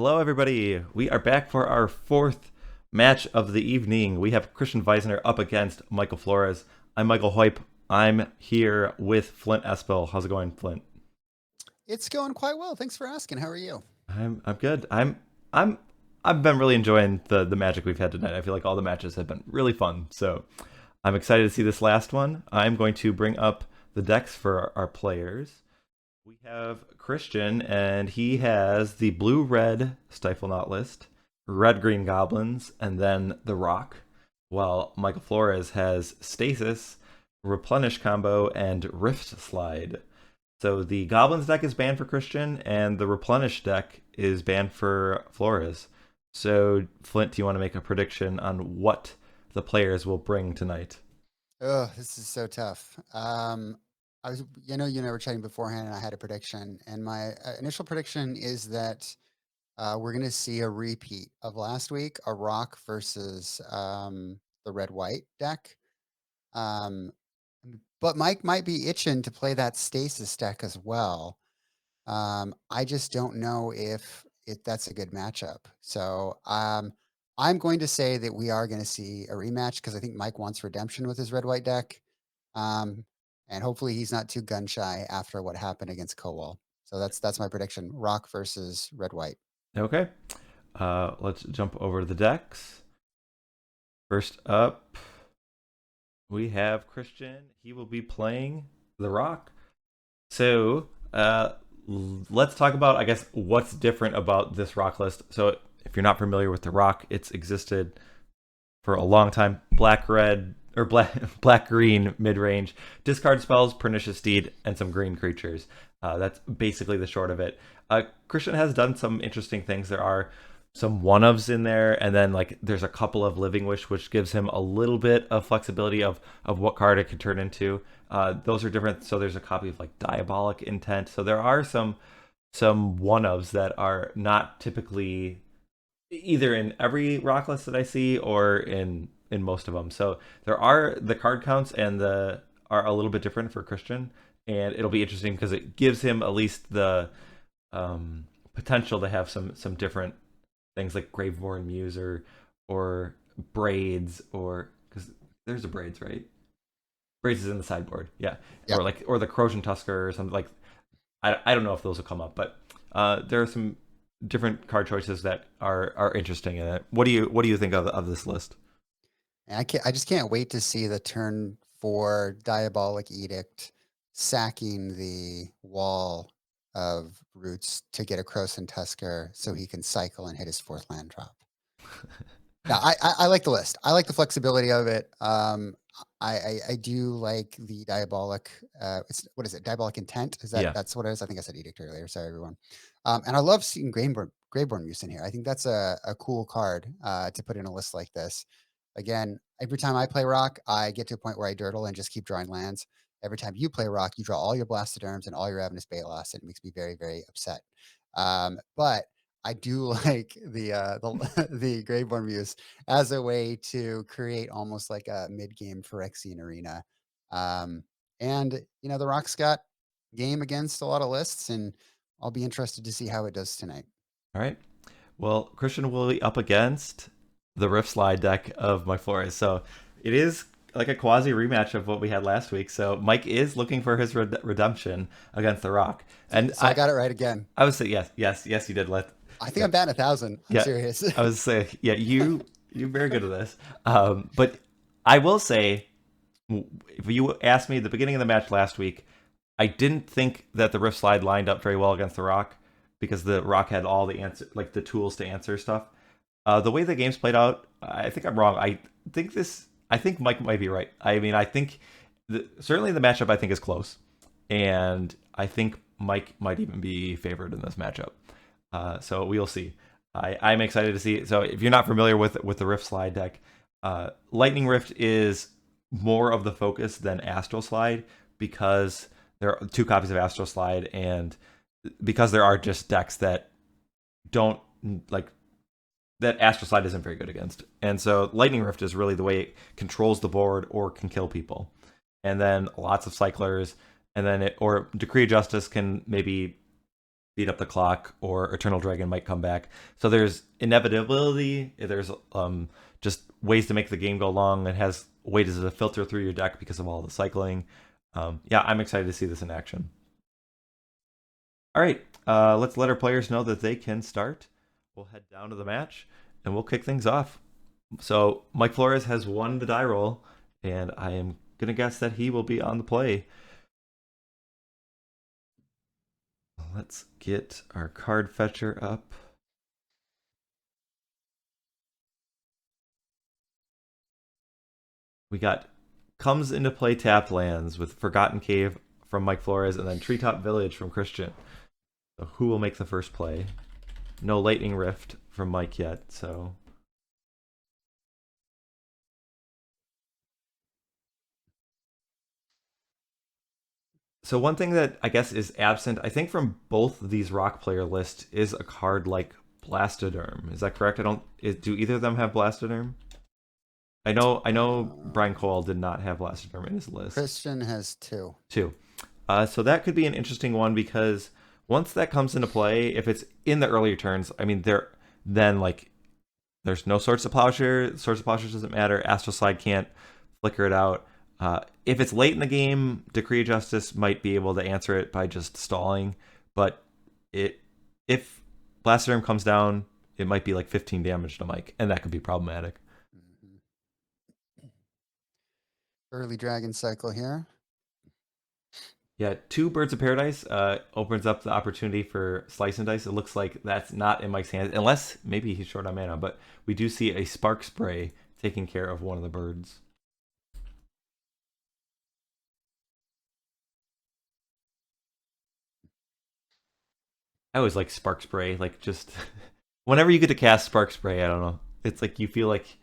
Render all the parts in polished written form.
Hello, everybody. We are back for our fourth match of the evening. We have Cristian Wisner up against Michael Flores. I'm Michael Hoyp. I'm here with Flint Espil. How's it going, Flint? It's going quite well. Thanks for asking. How are you? I'm good. I'm I've been really enjoying the magic we've had tonight. I feel like all the matches have been really fun. So I'm excited to see this last one. I'm going to bring up the decks for our players. We have Cristian, and he has the blue-red Stifle Knot list, red-green goblins, and then the Rock. While Michael Flores has Stasis, Replenish combo, and Rift Slide. So the Goblins deck is banned for Cristian, and the Replenish deck is banned for Flores. So, Flint, do you want to make a prediction on what the players will bring tonight? Oh, this is so tough. You know, we were chatting beforehand, and I had a prediction, and my initial prediction is that we're going to see a repeat of last week, a rock versus the red-white deck. Um, but Mike might be itching to play that stasis deck as well. I just don't know if that's a good matchup. So I'm going to say that we are going to see a rematch because I think Mike wants redemption with his red white deck. Um, and hopefully he's not too gun shy after what happened against Kowal. So that's my prediction. Rock versus red white. Okay, let's jump over to the decks. First up, we have Cristian. He will be playing the Rock. So let's talk about, I guess, what's different about this Rock list. So if you're not familiar with the Rock, it's existed for a long time. Black red or black green mid range, discard spells, pernicious steed, and some green creatures. That's basically the short of it. Cristian has done some interesting things. There are some one ofs in there, and then like there's a couple of living wish, which gives him a little bit of flexibility of what card it could turn into. Those are different. So there's a copy of like diabolic intent. So there are some one ofs that are not typically either in every rock list that I see or in most of them. So there are the card counts and the are a little bit different for Cristian, and it'll be interesting because it gives him at least the potential to have some different things like Graveborn Muse or braids or because there's a braids, right? Braids is in the sideboard, yeah, Yep. or the Corrosion Tusker or something like. I don't know if those will come up, but there are some different card choices that are interesting in it. What do you think of this list? And I just can't wait to see the turn for Diabolic Edict sacking the wall of roots to get a Croson Tusker so he can cycle and hit his fourth land drop. Now, I like the list. I like the flexibility of it. I do like the diabolic. It's what is it? Diabolic intent. Is Yeah. that's what it is? I think I said edict earlier. Sorry, everyone. And I love seeing Graveborn Muse in here. I think that's a cool card to put in a list like this. Again, every time I play rock, I get to a point where I dirtle and just keep drawing lands. Every time you play rock, you draw all your Blastoderms and all your Ravenous Balos, and it makes me very, very upset. But I do like the Graveborn Muse as a way to create almost like a mid-game Phyrexian arena. Um, and you know, the Rock's got game against a lot of lists, and I'll be interested to see how it does tonight. All right. Well, Cristian will be up against the Rift Slide deck of my Flores, so it is like a quasi rematch of what we had last week. So Mike is looking for his redemption against the Rock, and So I got it right again. I would say yes, you did. I think Yeah, I'm batting 1,000. I'm yeah. serious. I was say yeah, you're very good at this. But I will say, if you asked me at the beginning of the match last week, I didn't think that the Rift Slide lined up very well against the Rock because the Rock had all the answer, like the tools to answer stuff. The way the game's played out, I think I'm wrong. I think Mike might be right. I mean, I think certainly the matchup I think is close, and I think Mike might even be favored in this matchup. So we'll see. I'm excited to see it. So if you're not familiar with the Rift Slide deck, Lightning Rift is more of the focus than Astral Slide because there are two copies of Astral Slide, and because there are just decks that don't like that Astral Slide isn't very good against. And so Lightning Rift is really the way it controls the board or can kill people. And then lots of cyclers, and then or Decree of Justice can maybe speed up the clock, or Eternal Dragon might come back. So there's inevitability. There's just ways to make the game go long. It has ways to filter through your deck because of all the cycling. Yeah, I'm excited to see this in action. All right, let's let our players know that they can start. We'll head down to the match, and we'll kick things off. So Mike Flores has won the die roll, and I am going to guess that he will be on the play. Let's get our card fetcher up. We got Comes Into Play Tapped Lands with Forgotten Cave from Mike Flores, and then Treetop Village from Cristian. So who will make the first play? No Lightning Rift from Mike yet, so... So one thing that I guess is absent, I think from both of these rock player lists, is a card like Blastoderm. Is that correct? Do either of them have Blastoderm? I know Brian Cole did not have Blastoderm in his list. Cristian has two. So that could be an interesting one, because once that comes into play, if it's in the earlier turns, I mean, there's no Swords to Plowshare. Swords to Plowshare doesn't matter. Astral Slide can't flicker it out. If it's late in the game, Decree of Justice might be able to answer it by just stalling. But if Blastoderm comes down, it might be like 15 damage to Mike, and that could be problematic. Early Dragon Cycle here. Yeah, 2 Birds of Paradise opens up the opportunity for Slice and Dice. It looks like that's not in Mike's hands, unless maybe he's short on mana, but we do see a Spark Spray taking care of one of the birds. I always like Spark Spray, like just whenever you get to cast Spark Spray, I don't know. It's like you feel like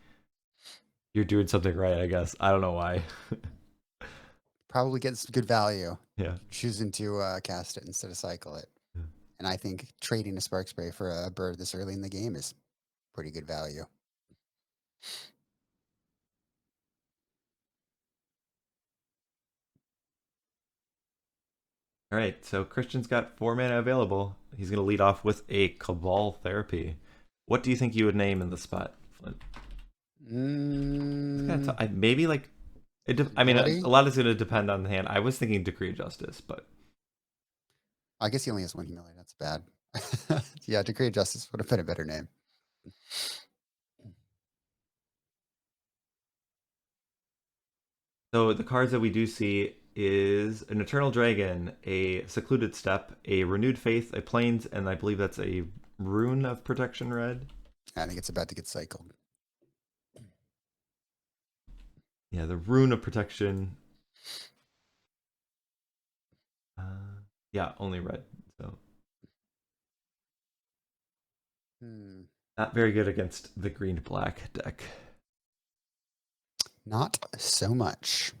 you're doing something right, I guess. I don't know why. Probably gets good value. Yeah. Choosing to cast it instead of cycle it. Yeah. And I think trading a Spark Spray for a bird this early in the game is pretty good value. All right, so Christian's got 4 mana available. He's going to lead off with a Cabal Therapy. What do you think you would name in the spot, Flint? Maybe like... I mean, a lot is going to depend on the hand. I was thinking Decree of Justice, but... I guess he only has 1 humility. That's bad. Yeah, Decree of Justice would have been a better name. So the cards that we do see is an Eternal Dragon, a Secluded Step, a Renewed Faith, a Plains, and I believe that's a Rune of Protection red. I think it's about to get cycled. Yeah, the Rune of Protection. Yeah, only red. So not very good against the green-black deck. Not so much.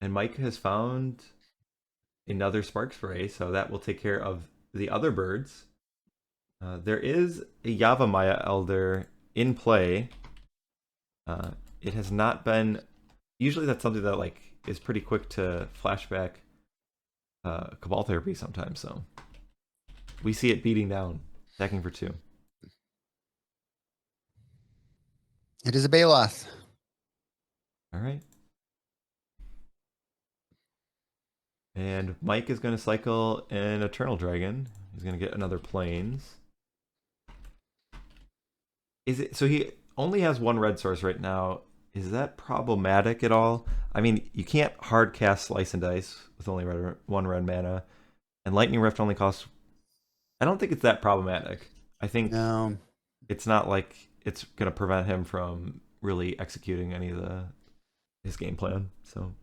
And Mike has found another Spark Spray, so that will take care of the other birds. There is a Yavimaya Elder in play. It has not been... Usually that's something that like is pretty quick to flashback Cabal Therapy sometimes, so we see it beating down, attacking for 2. It is a Baloth. All right. And Mike is going to cycle an Eternal Dragon. He's going to get another Plains. So he only has 1 red source right now. Is that problematic at all? I mean, you can't hard cast Slice and Dice with only 1 red mana. And Lightning Rift only costs... I don't think it's that problematic. I think it's not like it's going to prevent him from really executing any of his game plan. So,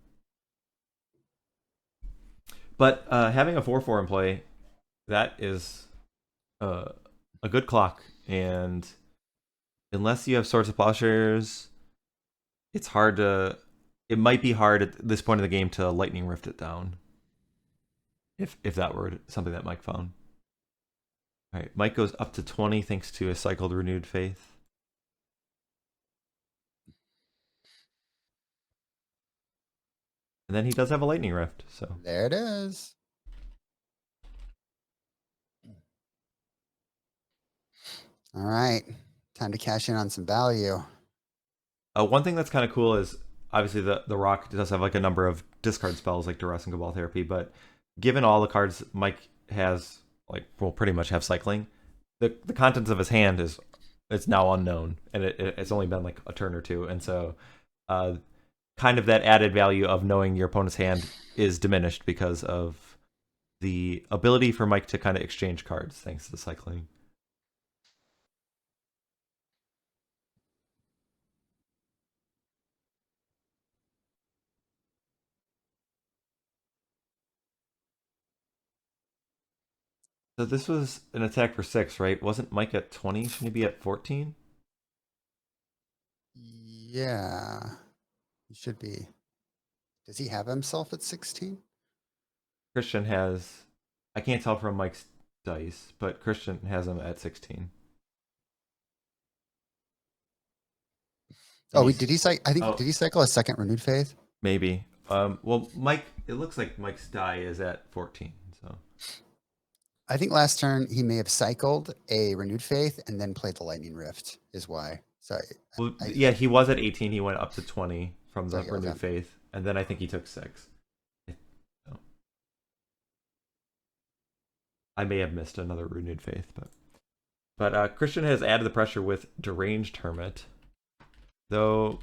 but having a 4/4 in play, that is a good clock. And unless you have Swords of Plowshares, it's hard to... It might be hard at this point in the game to Lightning Rift it down. If that were something that Mike found. All right, Mike goes up to 20 thanks to a cycled Renewed Faith. And then he does have a lightning rift. So There it is. All right. Time to cash in on some value. one thing that's kind of cool is obviously the rock does have like a number of discard spells like duress and cabal therapy, but given all the cards Mike has, like will pretty much have cycling, the contents of his hand is it's now unknown, and it's only been like a turn or two, and so uh, kind of that added value of knowing your opponent's hand is diminished because of the ability for Mike to kind of exchange cards thanks to cycling. So this was an attack for 6, right? Wasn't Mike at 20? Shouldn't he be at 14? Yeah. He should be. Does he have himself at 16? Cristian has, I can't tell from Mike's dice, but Cristian has him at 16. And Oh, he's, did he cycle? I think oh, did he cycle a second renewed faith? maybe. Well, Mike, it looks like Mike's die is at 14. So, I think last turn he may have cycled a renewed faith and then played the lightning rift. Is why. So well, I yeah, he was at 18. He went up to 20 from so the yeah, okay. renewed faith, and then I think he took 6. So, I may have missed another renewed faith, but Cristian has added the pressure with deranged hermit, though.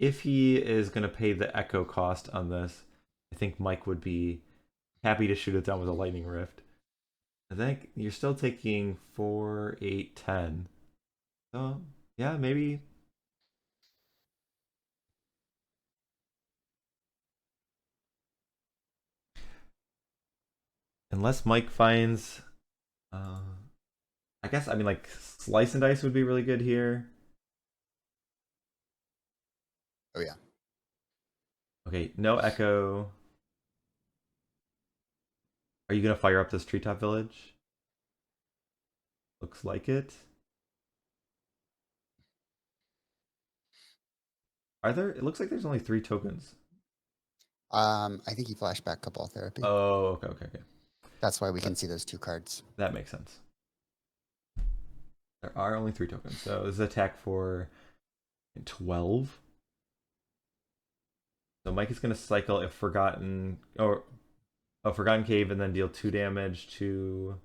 If he is going to pay the echo cost on this, I think Mike would be happy to shoot it down with a lightning rift. I think you're still taking 4, 8, 10. So yeah, maybe. Unless Mike finds, uh, I guess I mean like slice and dice would be really good here. Oh yeah. Okay, no echo. Are you gonna fire up this treetop village? Looks like it. Are there? It looks like there's only 3 tokens. I think he flashback cabal therapy. Oh, okay, okay, okay. That's why we That, can see those 2 cards. that makes sense. There are only 3 tokens, so this is attack for 12. So Mike is going to cycle a forgotten cave and then deal 2 damage to.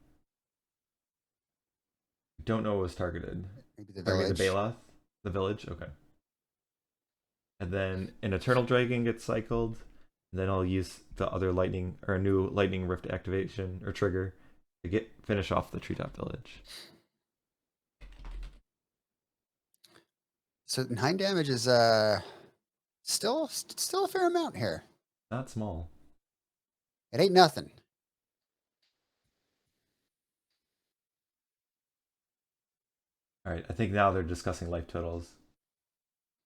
Don't know what was targeted. Maybe the Target the village. Baloth, the village. Okay. And then an Eternal Dragon gets cycled. And then I'll use the other lightning or a new lightning rift activation or trigger to finish off the treetop village. So 9 damage is still a fair amount here. Not small. It ain't nothing. All right, I think now they're discussing life totals.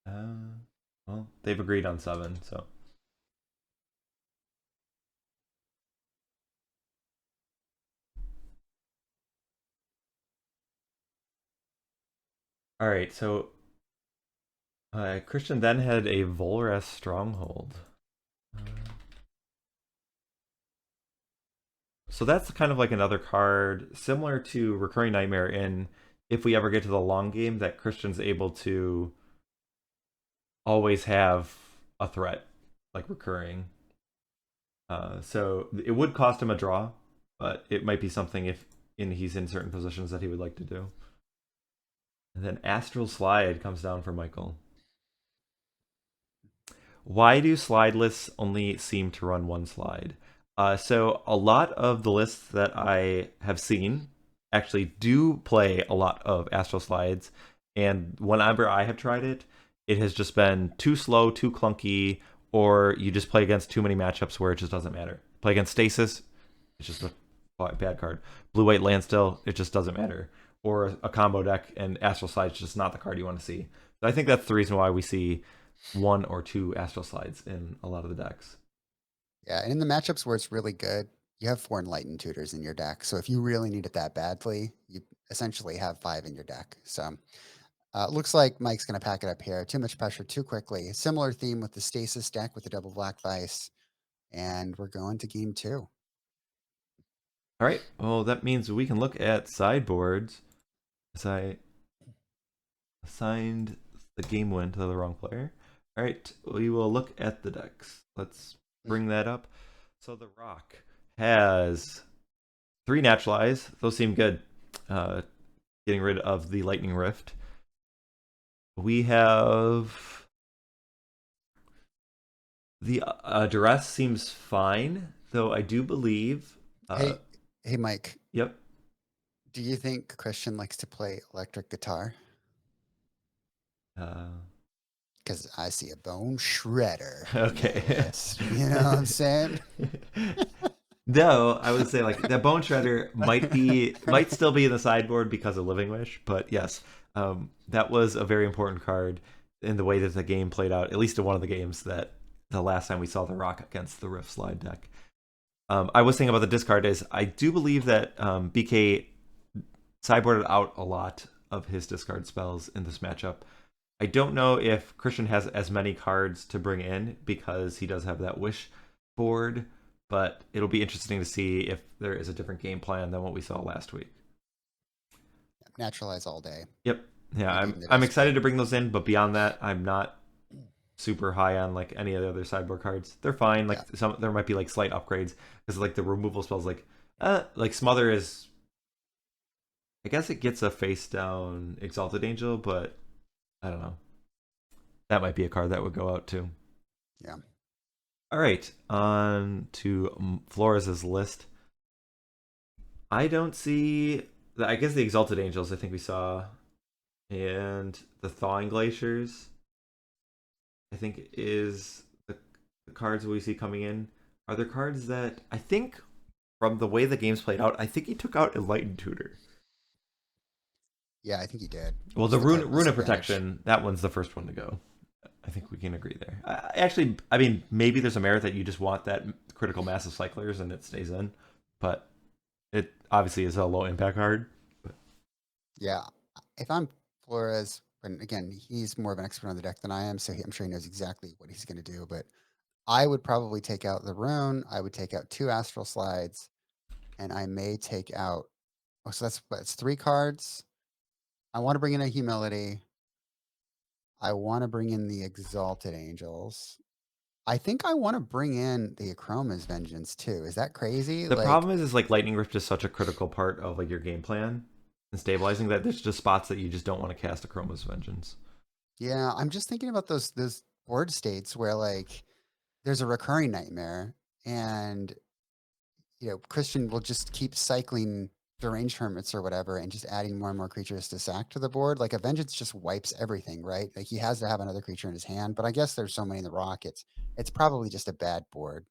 Well, they've agreed on 7, so. All right, so Cristian then had a Volras Stronghold. Uh, so that's kind of like another card similar to Recurring Nightmare in if we ever get to the long game that Cristian's able to always have a threat like recurring. So it would cost him a draw, but it might be something if he's in certain positions that he would like to do. And then Astral Slide comes down for Michael. Why do slide lists only seem to run one slide? So a lot of the lists that I have seen actually do play a lot of Astral Slides, and whenever I have tried it, it has just been too slow, too clunky, or you just play against too many matchups where it just doesn't matter. Play against Stasis, it's just a bad card. Blue-white Landstill, it just doesn't matter. Or a combo deck, and Astral Slide's just not the card you want to see. So I think that's the reason why we see 1 or 2 Astral Slides in a lot of the decks. Yeah, and in the matchups where it's really good, you have 4 Enlightened Tutors in your deck. So if you really need it that badly, you essentially have 5 in your deck. So Looks like Mike's going to pack it up here. Too much pressure too quickly. Similar theme with the stasis deck with the double black vice. And we're going to game 2. All right. Well, that means we can look at sideboards. As I assigned the game win to the wrong player. All right. We will look at the decks. Let's bring that up. So the Rock has 3 naturalize. Those seem good. Getting rid of the Lightning Rift. We have the duress seems fine, though I do believe. Hey, Mike. Yep. Do you think Cristian likes to play electric guitar? Because I see a bone shredder. Okay. You know what I'm saying? No, I would say like that bone shredder might still be in the sideboard because of Living Wish, but yes, that was a very important card in the way that the game played out. At least in one of the games that the last time we saw the Rock against the Rift Slide deck. I was thinking about the discard is I do believe that BK sideboarded out a lot of his discard spells in this matchup. I don't know if Cristian has as many cards to bring in because he does have that Wish board, but it'll be interesting to see if there is a different game plan than what we saw last week. Naturalize all day. Yep. Yeah, I'm excited to bring those in, but beyond that, I'm not super high on like any of the other sideboard cards. They're fine. Like there might be like slight upgrades because like the removal spells like Smother is. I guess it gets a face down Exalted Angel, but I don't know. That might be a card that would go out too. Yeah. All right, on to Flores' list. I don't see. I guess the Exalted Angels I think we saw, and the Thawing Glaciers. I think is the cards we see coming in. Are there cards that I think from the way the game's played out, I think he took out Enlightened Tutor. Yeah, I think he did. Well, the Rune of Protection, that one's the first one to go. I think we can agree there. Actually, I mean, maybe there's a merit that you just want that critical mass of cyclers and it stays in, but it obviously is a low impact card. But. Yeah, if I'm Flores, and again, he's more of an expert on the deck than I am, so I'm sure he knows exactly what he's going to do. But I would probably take out the Rune. I would take out 2 Astral Slides, and I may take out. Oh, so that's 3 cards. I want to bring in a Humility. I want to bring in the Exalted Angels. I think I want to bring in the Achroma's Vengeance too. Is that crazy? The problem is like Lightning Rift is such a critical part of like your game plan and stabilizing that there's just spots that you just don't want to cast Achroma's Vengeance. Yeah, I'm just thinking about those board states where like there's a recurring nightmare and Cristian will just keep cycling Deranged Hermits or whatever and just adding more and more creatures to sack to the board. Like a Vengeance just wipes everything, right? Like he has to have another creature in his hand, but I guess there's so many in the Rock, it's probably just a bad board.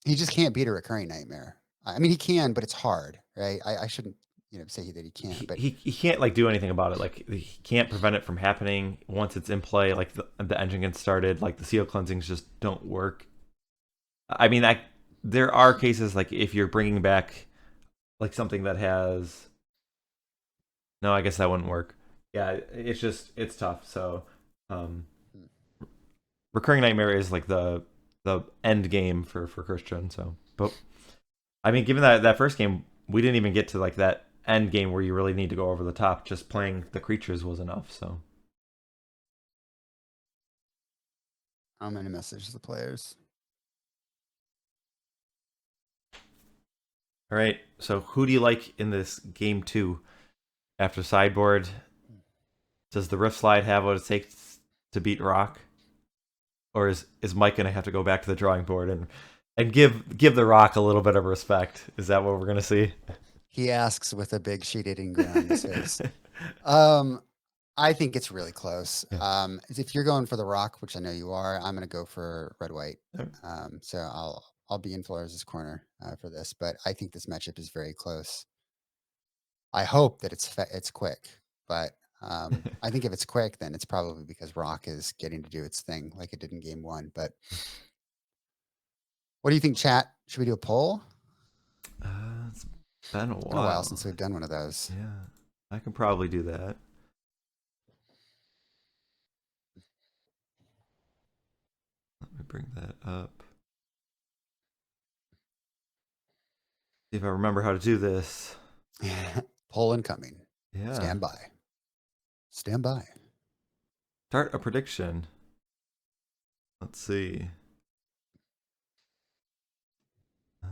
He just can't beat a recurring nightmare. I mean, he can, but it's hard, right? I shouldn't, say that he can't, but he can't like do anything about it. Like he can't prevent it from happening once it's in play. Like the engine gets started. Like the seal cleansings just don't work. I mean, there are cases like if you're bringing back like something that has. No, I guess that wouldn't work. Yeah, it's tough. So, recurring nightmare is like the end game for Cristian. So, but I mean, given that first game, we didn't even get to like that end game where you really need to go over the top. Just playing the creatures was enough. So, I'm going to message the players. All right. So, who do you like in this game 2 after sideboard? Does the Rift Slide have what it takes to beat Rock? Or is Mike going to have to go back to the drawing board and give the Rock a little bit of respect? Is that what we're going to see? He asks with a big sheet-eating grin on his face. I think it's really close. Yeah. If you're going for the Rock, which I know you are, I'm going to go for red-white. Okay. So I'll be in Flores' corner for this, but I think this matchup is very close. I hope that it's quick, but I think if it's quick, then it's probably because Rock is getting to do its thing like it did in game 1. But what do you think, chat? Should we do a poll? It's been a while. It's been a while since we've done one of those. Yeah. I can probably do that. Let me bring that up. See if I remember how to do this. Pull incoming. Yeah. Stand by. Stand by. Start a prediction. Let's see. Uh,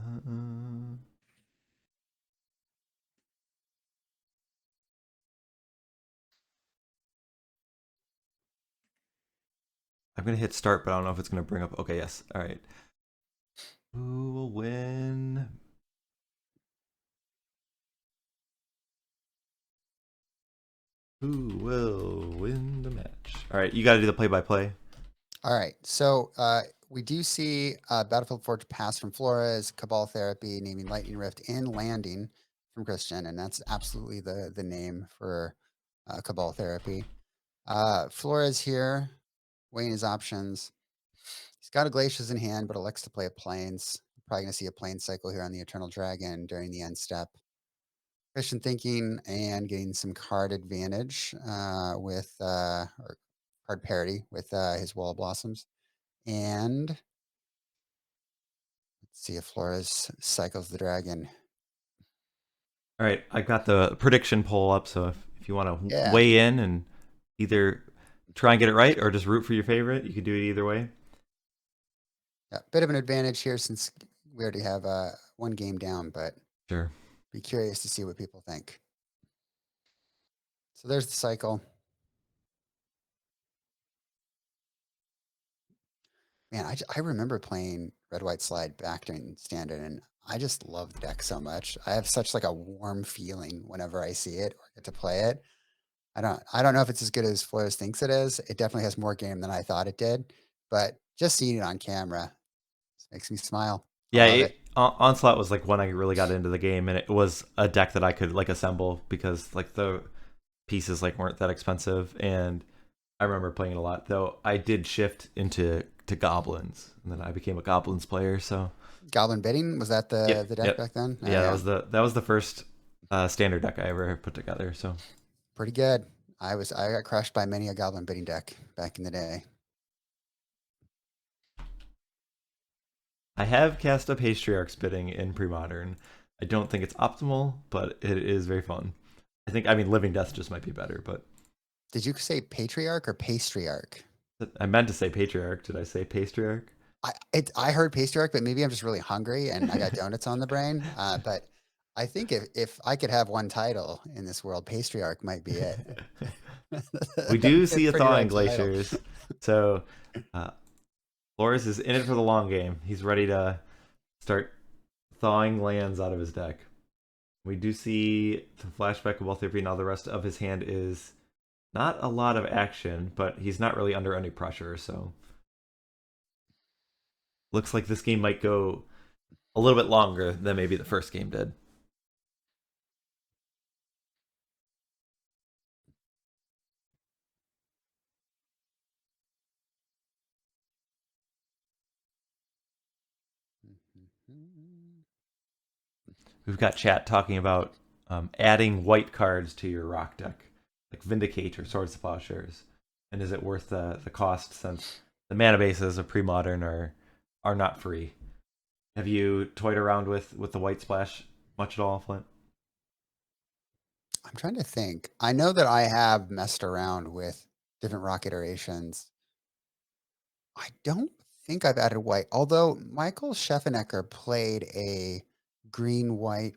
I'm gonna hit start, but I don't know if it's gonna bring up. Okay, yes. All right. Who will win? Who will win the match? All right, you got to do the play-by-play. All right. So we do see Battlefield Forge pass from Flores, Cabal Therapy, naming Lightning Rift, and Landing from Cristian, and that's absolutely the name for Cabal Therapy. Flores here, weighing his options. He's got a Glaciers in hand, but elects to play a Plains. Probably going to see a Plains cycle here on the Eternal Dragon during the end step. Christian thinking and getting some card advantage with or card parity with his Wall of Blossoms. And let's see if Flores cycles the dragon. All right, I got the prediction poll up, so if you want to Yeah. weigh in and either try and get it right or just root for your favorite, you can do it either way. Yeah, bit of an advantage here since we already have one game down, but Sure. be curious to see what people think. So there's the cycle. Man, I remember playing Red White Slide back during Standard, and I just love the deck so much. I have such like a warm feeling whenever I see it or get to play it. I don't know if it's as good as Flores thinks it is. It definitely has more game than I thought it did, but just seeing it on camera makes me smile. I Yeah, love it. Onslaught was like when I really got into the game, and it was a deck that I could like assemble because like the pieces like weren't that expensive, and I remember playing it a lot. Though I did shift into goblins, and then I became a goblins player. So Goblin Bidding, was that yep, the deck yep, back then? Oh, yeah. yeah. That was the first standard deck I ever put together. So Pretty good. I got crushed by many a Goblin Bidding deck back in the day. I have cast up Patriarch's bidding in Premodern. I don't think it's optimal, but it is very fun. I mean Living Death just might be better, but Did you say Patriarch or Pastriarch? I meant to say Patriarch. Did I say Patriarch? I heard Patriarch, but maybe I'm just really hungry and I got donuts on the brain. But I think if I could have one title in this world, Patriarch might be it. We That would do be a see a pretty thawing right title. glaciers. So uh, Flores is in it for the long game. He's ready to start thawing lands out of his deck. We do see the flashback of Ball Therapy. Now the rest of his hand is not a lot of action, but he's not really under any pressure. So looks like this game might go a little bit longer than maybe the first game did. We've got chat talking about adding white cards to your rock deck, like Vindicate or Swords to Plowshares. And is it worth the cost since the mana bases of pre-modern are not free? Have you toyed around with the white splash much at all, Flint? I'm trying to think. I know that I have messed around with different rock iterations. I don't think I've added white, although Michael Scheffenecker played a green, white,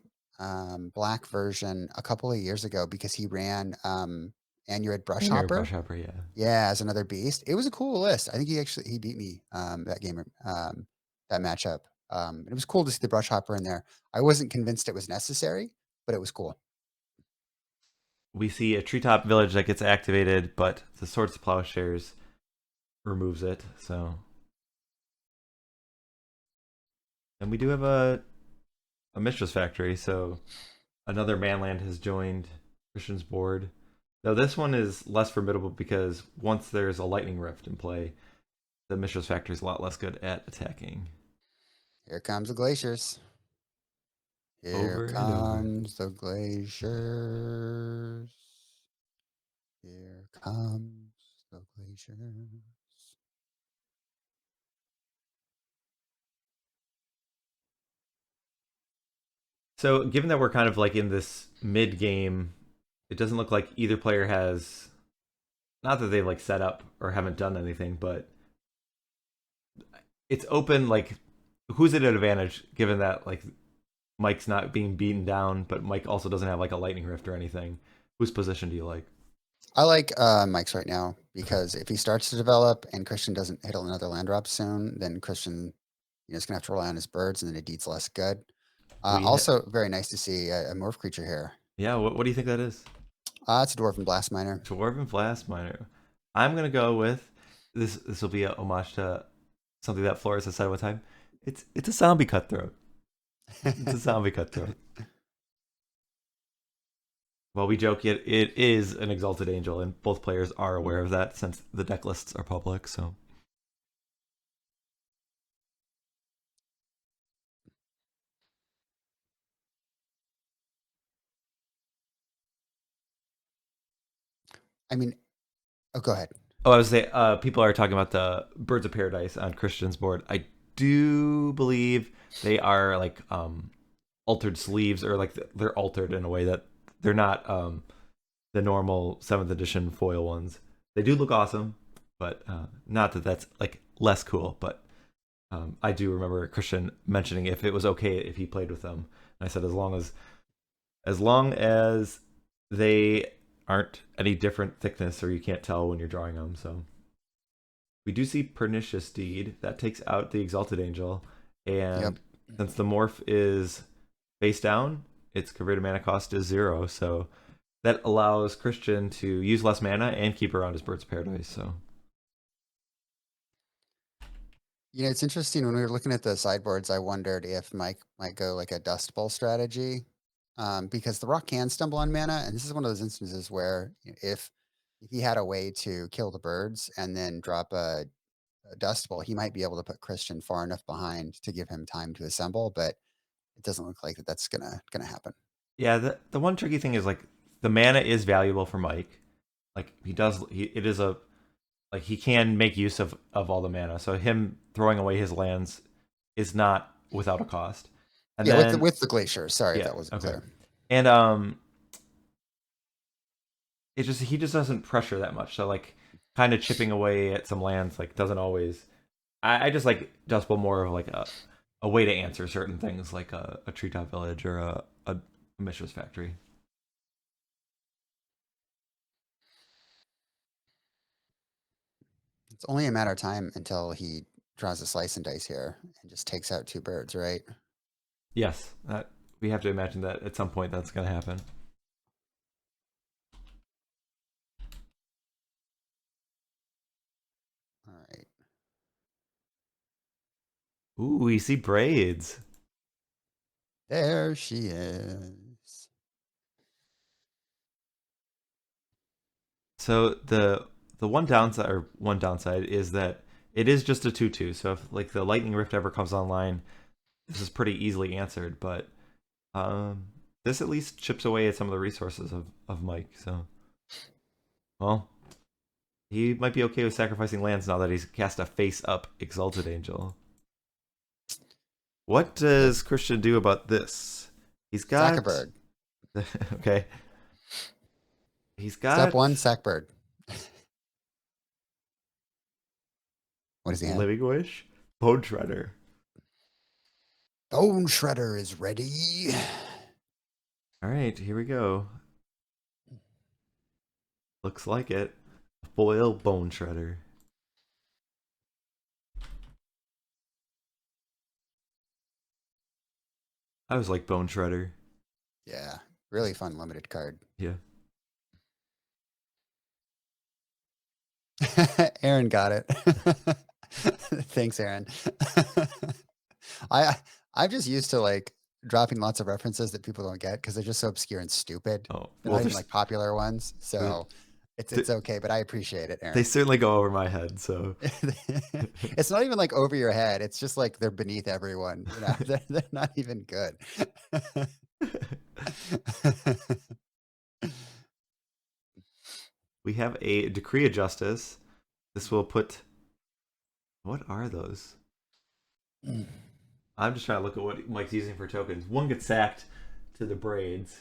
black version a couple of years ago because he ran Anurid And you're a Brushhopper. brush hopper, yeah. Yeah, as another beast. It was a cool list. I think he beat me that game, that matchup. It was cool to see the Brushhopper in there. I wasn't convinced it was necessary, but it was cool. We see a treetop village that gets activated, but the Swords to Plowshares removes it. So, and we do have a Mistress Factory. So another manland has joined Christian's board. Though this one is less formidable because once there's a Lightning Rift in play, the Mistress Factory is a lot less good at attacking. Here comes the glaciers. Here over and over. comes the glaciers. Here comes the glaciers. So, given that we're kind of like in this mid game, it doesn't look like either player has, not that they've like set up or haven't done anything, but it's open. Like, who's at an advantage given that like Mike's not being beaten down, but Mike also doesn't have like a lightning rift or anything? Whose position do you like? I like Mike's right now because if he starts to develop and Christian doesn't hit another land drop soon, then Christian, is gonna have to rely on his birds, and then it deeds less good. We, Also, very nice to see a morph creature here. yeah. What do you think that is? It's a Dwarven Blast Miner. Dwarven Blast Miner. I'm gonna go with this. This will be a homage to something that Flores has said one time. It's a zombie cutthroat. It's a zombie cutthroat. Well, we joke it is an exalted angel, and both players are aware of that since the deck lists are public. So I mean, oh, go ahead. oh, I was say people are talking about the Birds of Paradise on Christian's board. I do believe they are like altered sleeves, or like they're altered in a way that they're not the normal 7th edition foil ones. They do look awesome, but not that that's like less cool. But I do remember Christian mentioning if it was okay if he played with them. And I said as long as they aren't any different thickness or you can't tell when you're drawing them. So we do see Pernicious Deed that takes out the Exalted Angel, and Yep. since the morph is face down, its converted mana cost is 0. So that allows Christian to use less mana and keep around his Birds of Paradise. So It's interesting when we were looking at the sideboards, I wondered if Mike might go like a Dust Bowl strategy, because the rock can stumble on mana, and this is one of those instances where if he had a way to kill the birds and then drop a Dust Bowl, he might be able to put Christian far enough behind to give him time to assemble, but it doesn't look like that's gonna happen. yeah, the one tricky thing is like the mana is valuable for Mike. Like it is a like he can make use of all the mana. So him throwing away his lands is not without a cost. And Yeah, then with the glacier. Sorry if yeah, that wasn't okay. clear. And he just doesn't pressure that much. So like kind of chipping away at some lands like doesn't always. I just like Dust Bowl more of like a way to answer certain things like a treetop village or a Mishra's factory. It's only a matter of time until he draws a slice and dice here and just takes out 2 birds, right? Yes, that we have to imagine that at some point that's going to happen. All right. Ooh, we see braids. There she is. So the one downside is that it is just a 2/2. So if like the Lightning Rift ever comes online, this is pretty easily answered. But this at least chips away at some of the resources of Mike. So well, he might be okay with sacrificing lands now that he's cast a face up Exalted Angel. What does Christian do about this? He's got Sack a bird. okay. He's got Step 1, sack bird. What does he have? Living Wish, Bone Shredder. Bone Shredder is ready. All right, here we go. Looks like it. Foil Bone Shredder. I was like Bone Shredder. Yeah, really fun limited card. Yeah. Aaron got it. Thanks, Aaron. I I'm just used to like dropping lots of references that people don't get because they're just so obscure and stupid. Oh, They're well, not even like popular ones. So It's okay, but I appreciate it, They Aaron. certainly go over my head, so It's not even like over your head. It's just like they're beneath everyone. You know, they're not even good. we have a decree of justice. This will put. What are those? I'm just trying to look at what Mike's using for tokens. One gets sacked to the braids.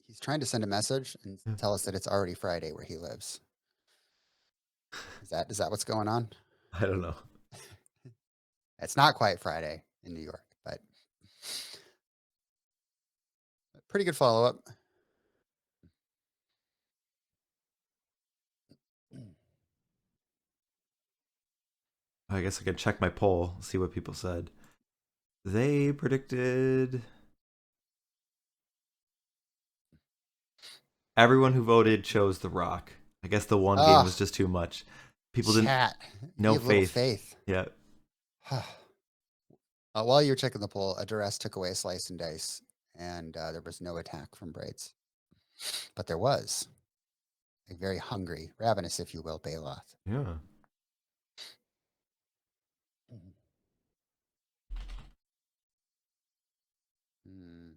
He's trying to send a message and tell us that it's already Friday where he lives. Is that what's going on? I don't know. It's not quite Friday in New York, but pretty good follow up. I guess I can check my poll, see what people said. They predicted. Everyone who voted chose The Rock. I guess the one game Oh, was just too much. People didn't. chat. You No have little faith. faith. Yeah. While you were checking the poll, a duress took away a slice and dice, and there was no attack from braids. But there was a very hungry, ravenous, if you will, Baloth. Yeah. Mm.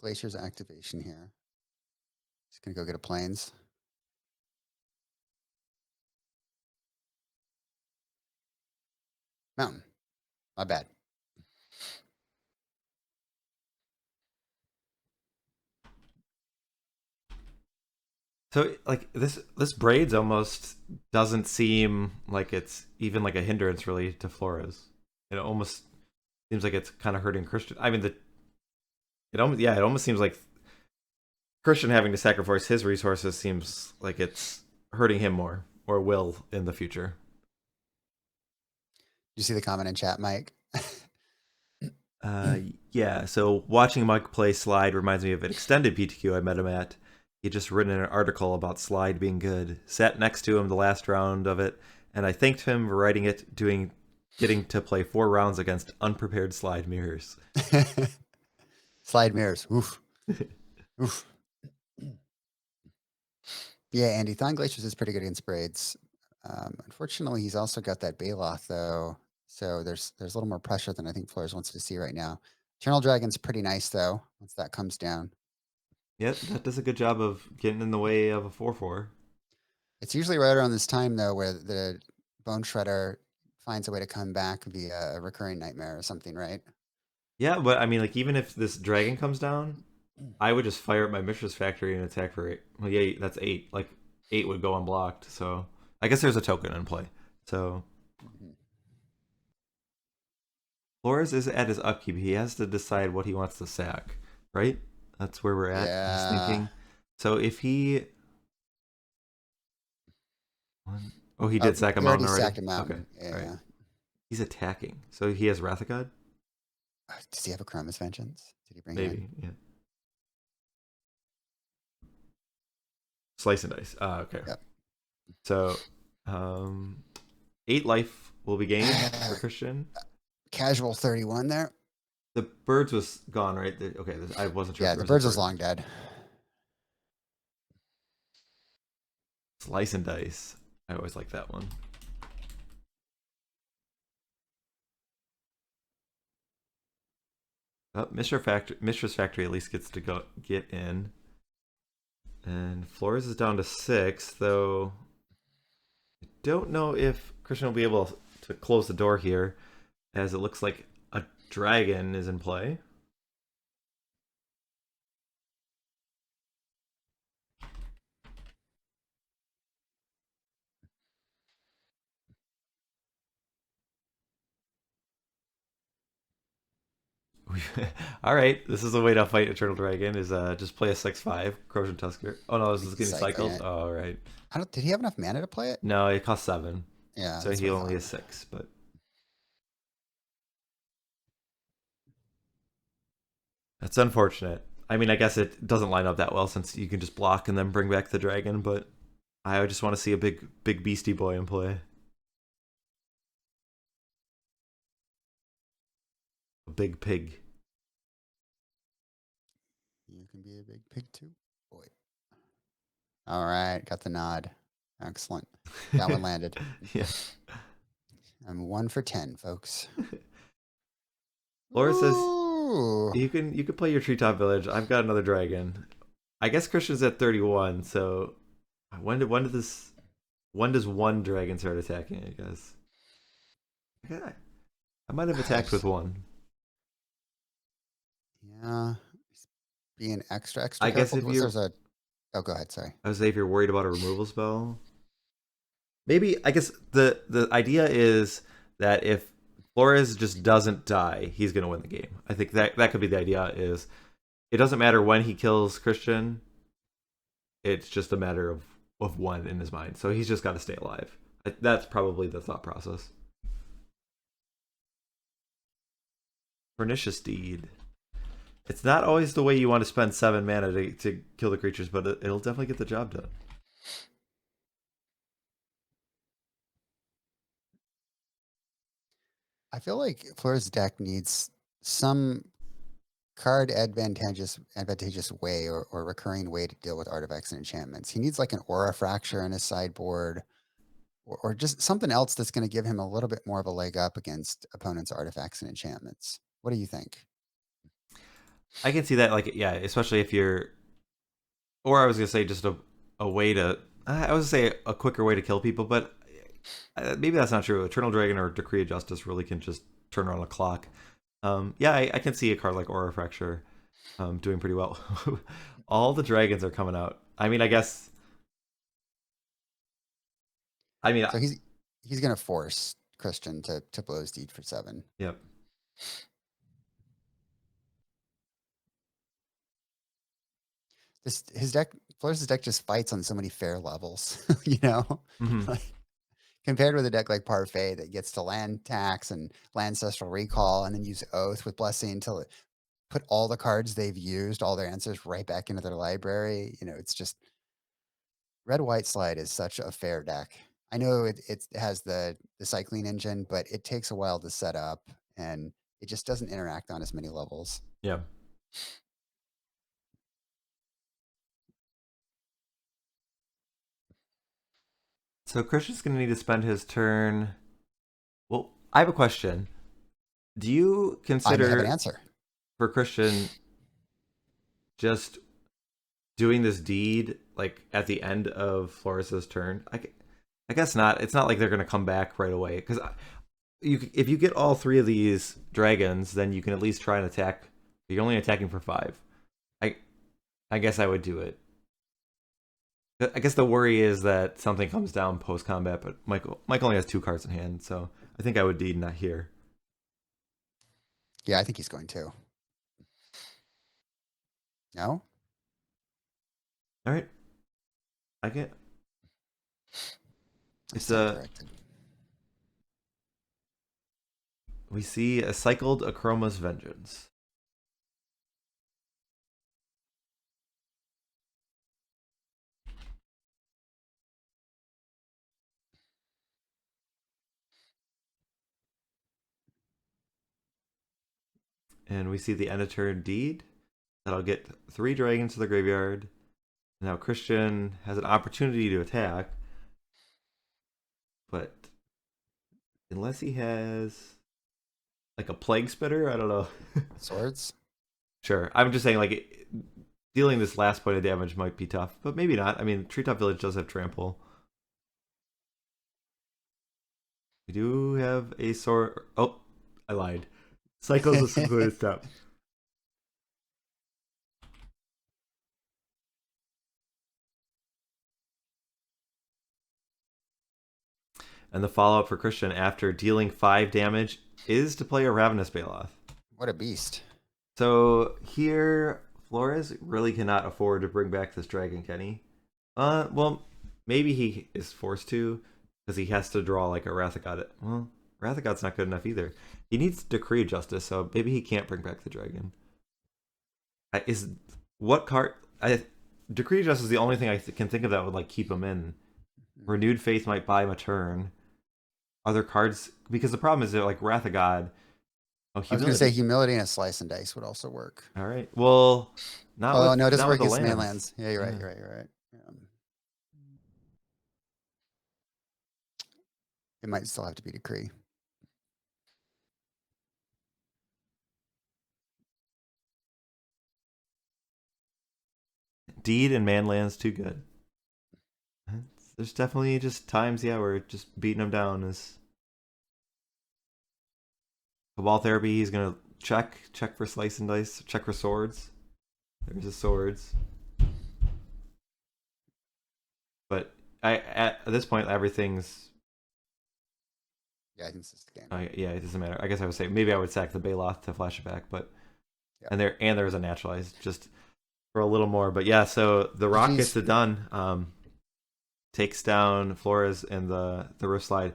Glacier's activation here. Just gonna go get a plains. Mountain. My bad. So like this braids almost doesn't seem like it's even like a hindrance really to Flores. It almost seems like it's kind of hurting Cristian. I mean it almost seems like Cristian having to sacrifice his resources seems like it's hurting him more or will in the future. You see the comment in chat, Mike? Yeah, so watching Mike play Slide reminds me of an extended PTQ I met him at. He just written an article about Slide being good. Sat next to him the last round of it, and I thanked him for writing it, getting to play 4 rounds against unprepared Slide mirrors. Slide mirrors. Oof. Oof. Yeah, Andy, Thon Glaciers is pretty good against braids. Unfortunately, he's also got that Baloth, though. So there's a little more pressure than I think Flores wants to see right now. Eternal Dragon's pretty nice, though, once that comes down. Yep, that does a good job of getting in the way of a 4/4. It's usually right around this time, though, where the Bone Shredder finds a way to come back via a recurring nightmare or something, right? Yeah, but I mean, like even if this dragon comes down, I would just fire up my Mishra's Factory and attack for 8. Well, yeah, that's 8. Like 8 would go unblocked. So I guess there's a token in play. So Flores is at his upkeep. He has to decide what he wants to sack, right? That's where we're at. Yeah. He's thinking. So if he, oh, he did sack a He mountain already already. sacked a mountain. Okay, Yeah. all right. He's attacking. So he has Wrath of God. Does he have a Chroma's Vengeance? Did he bring it in? Maybe, yeah. Slice and dice. Okay. Yep. So, 8 life will be gained for Cristian. Casual 31 there. The birds was gone, right? Okay, I wasn't sure. Yeah, if the there birds a was bird. long dead. Slice and dice. I always like that one. Oh, Mistress Factory at least gets to get in. And Flores is down to 6, though I don't know if Cristian will be able to close the door here, as it looks like a dragon is in play. All right, this is the way to fight Eternal Dragon: is just play a 6/5 Corrosion Tusker. Oh no, this is getting cycled. It. Oh, all right. Did he have enough mana to play it? No, it costs 7. Yeah. So he only has 6, but that's unfortunate. I mean, I guess it doesn't line up that well since you can just block and then bring back the dragon, but I just want to see a big beastie boy in play. big pig. You can be a big pig too, boy. All right, got the nod. Excellent. That one landed. Yeah. I'm 1 for 10, folks. Flores says Ooh. you can play your treetop village. I've got another dragon. I guess Christian's at 31. So when does one dragon start attacking? I guess. Yeah, I might have attacked with one. Yeah. Being extra I guess careful. if you, There's a. Oh, go ahead. Sorry. I would say if you're worried about a removal spell, maybe I guess the idea is that if Flores just doesn't die, he's gonna win the game. I think that could be the idea. Is it doesn't matter when he kills Christian. It's just a matter of when in his mind. So he's just got to stay alive. That's probably the thought process. Pernicious Deed. It's not always the way you want to spend 7 mana to kill the creatures, but it'll definitely get the job done. I feel like Flores' deck needs some card advantageous way or recurring way to deal with artifacts and enchantments. He needs like an aura fracture in his sideboard or just something else that's going to give him a little bit more of a leg up against opponents' artifacts and enchantments. What do you think? I can see that, like, yeah, especially if you're, or I was gonna say just a way to, I was gonna say a quicker way to kill people, but maybe that's not true. Eternal Dragon or Decree of Justice really can just turn around a clock. Yeah, I can see a card like Aura Fracture doing pretty well. All the dragons are coming out. I mean, I guess. I mean, So he's going to force Christian to blow his deed for 7. yep. His deck, Flores' deck just fights on so many fair levels, you know? Mm-hmm. Like, compared with a deck like Parfait that gets to land tax and land ancestral recall and then use Oath with Blessing to put all the cards they've used, all their answers right back into their library. You know, it's just Red White Slide is such a fair deck. I know it has the cycling engine, but it takes a while to set up and it just doesn't interact on as many levels. Yeah. So Christian's gonna need to spend his turn. Well, I have a question. Do you I may have an consider answer. for Christian just doing this deed like at the end of Flores's turn? I guess not. It's not like they're gonna come back right away because if you get all 3 of these dragons, then you can at least try and attack. You're only attacking for 5. I guess I would do it. I guess the worry is that something comes down post combat, but Mike only has 2 cards in hand, so I think I would deed not here. Yeah, I think he's going to. No? All right, I get. I It's stand a. corrected. We see a cycled Achroma's Vengeance. And we see the end of turn deed. That'll get 3 dragons to the graveyard. Now Christian has an opportunity to attack, but unless he has like a plague spitter, I don't know. Swords? Sure, I'm just saying like dealing this last point of damage might be tough, but maybe not. I mean, Treetop Village does have trample. We do have a sword. Oh, I lied. Cycle's a secluded step. And the follow up for Christian after dealing 5 damage is to play a Ravenous Baloth. What a beast. So here, Flores really cannot afford to bring back this dragon, can he? Well, maybe he is forced to, because he has to draw like a Wrath of God. Well, Wrath of God's not good enough either. He needs Decree of Justice, so maybe he can't bring back the dragon. Is what card? Decree of Justice is the only thing I can think of that would like keep him in. Renewed Faith might buy him a turn. Other cards, because the problem is that like Wrath of God, Oh, I was going to say humility. humility and a slice and dice would also work. All right. Well, not Oh, with no, it doesn't not with work the against main lands. lands. Yeah, you're right. Yeah. You're right. You're right. It might still have to be decree. Deed and manlands too good. There's definitely just times, yeah, where just beating them down is Cabal Therapy. He's gonna check for slice and dice, check for swords. There's his swords. But at this point, everything's. Yeah, I think this is the game. Yeah, it doesn't matter. I guess I would say maybe I would sack the Baloth to flash it back, but Yeah. and there was a naturalized just for a little more. But yeah, so the Rock gets it done. Takes down Flores and the Rift Slide.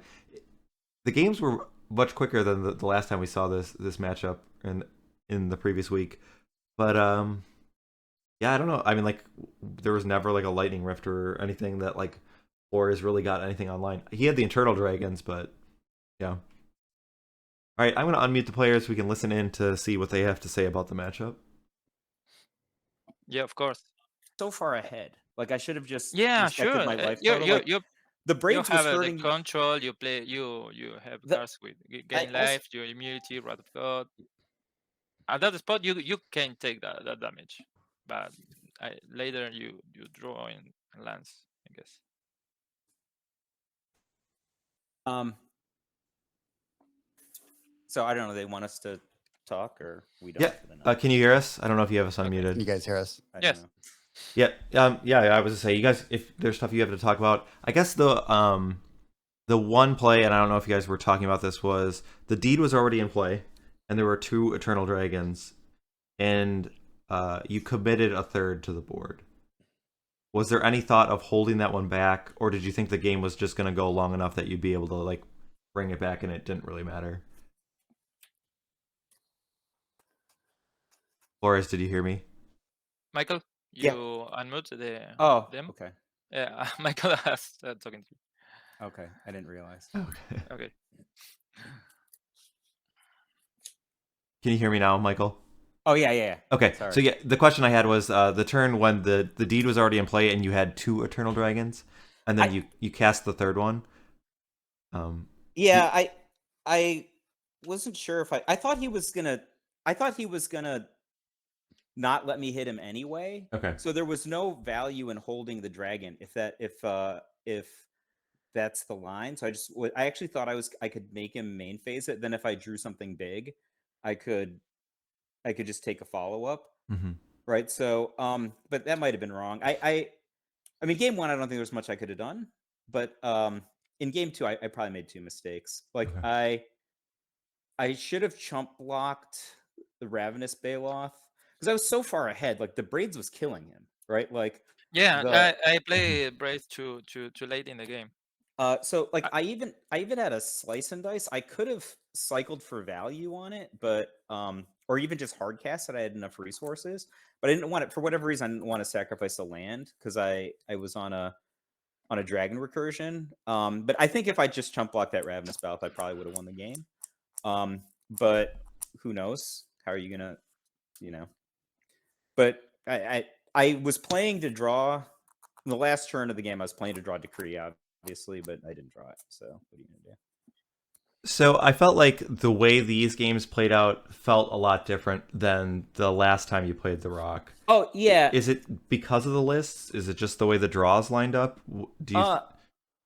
The games were much quicker than the last time we saw this matchup in the previous week. But yeah, I don't know. I mean, like, there was never like a lightning rift or anything that like Flores really got anything online. He had the internal dragons, but yeah. All right, I'm gonna unmute the players so we can listen in to see what they have to say about the matchup. Yeah, of course. So far ahead. Like I should have just Yeah, respected sure. my life You total. you Like, you the you Braves was have the hurting. control. You play. You have The- cards with gain also- life, your immunity, Wrath of God. At that spot, you can take that damage, but later you draw in lands, I guess. So I don't know. They want us to talk, or we don't. Yeah. Can you hear us? I don't know if you have us unmuted. Can you guys hear us? I Yes. don't know. Yeah. Yeah. I was to say, you guys, if there's stuff you have to talk about, I guess the one play, and I don't know if you guys were talking about this, was the deed was already in play, and there were 2 Eternal Dragons, and you committed a third to the board. Was there any thought of holding that one back, or did you think the game was just going to go long enough that you'd be able to like bring it back and it didn't really matter? Flores, did you hear me? Michael, you Yeah. unmute them. Okay. Yeah, Michael has talking to you. Okay, I didn't realize. Okay. Can you hear me now, Michael? Oh yeah. Okay, Sorry. so yeah, the question I had was the turn when the deed was already in play and you had 2 Eternal Dragons, and then you cast the third one. Yeah, I wasn't sure if I thought he was gonna not let me hit him anyway. Okay. So there was no value in holding the dragon if that's the line. So I actually thought I could make him main phase it. Then if I drew something big, I could just take a follow up. Mm-hmm. Right. So but that might have been wrong. I mean, game 1, I don't think there was much I could have done, but in game 2, I probably made 2 mistakes. Like Okay. I should have chump blocked the Ravenous Baloth because I was so far ahead. Like the Braids was killing him, right? Like Yeah, I play Brave too late in the game. so like I even had a slice and dice. I could have cycled for value on it, but or even just hard cast that I had enough resources. But I didn't want it for whatever reason. I didn't want to sacrifice a land because I was on a dragon recursion. But I think if I just chump blocked that Ravenous Baloth, I probably would have won the game. But who knows? How are you gonna, But I was playing to draw the last turn of the game. I was playing to draw Decree, obviously, but I didn't draw it. So what are you gonna do? So I felt like the way these games played out felt a lot different than the last time you played the Rock. Oh yeah. Is it because of the lists? Is it just the way the draws lined up? Do you?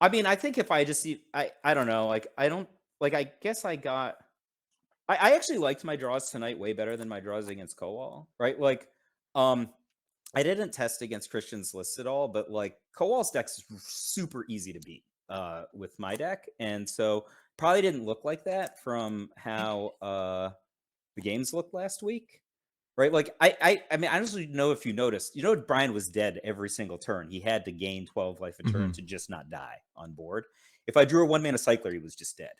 I mean, I think if I just I don't know. Like I don't like. I guess I got. I actually liked my draws tonight way better than my draws against Kowal. Right? Like, I didn't test against Cristian's list at all, but like Kowal's deck is super easy to beat with my deck, and so probably didn't look like that from how the games looked last week. Right, like I mean, I don't know if you noticed. Brian was dead every single turn. He had to gain 12 life a turn to just not die on board. If I drew a 1-mana cycler, he was just dead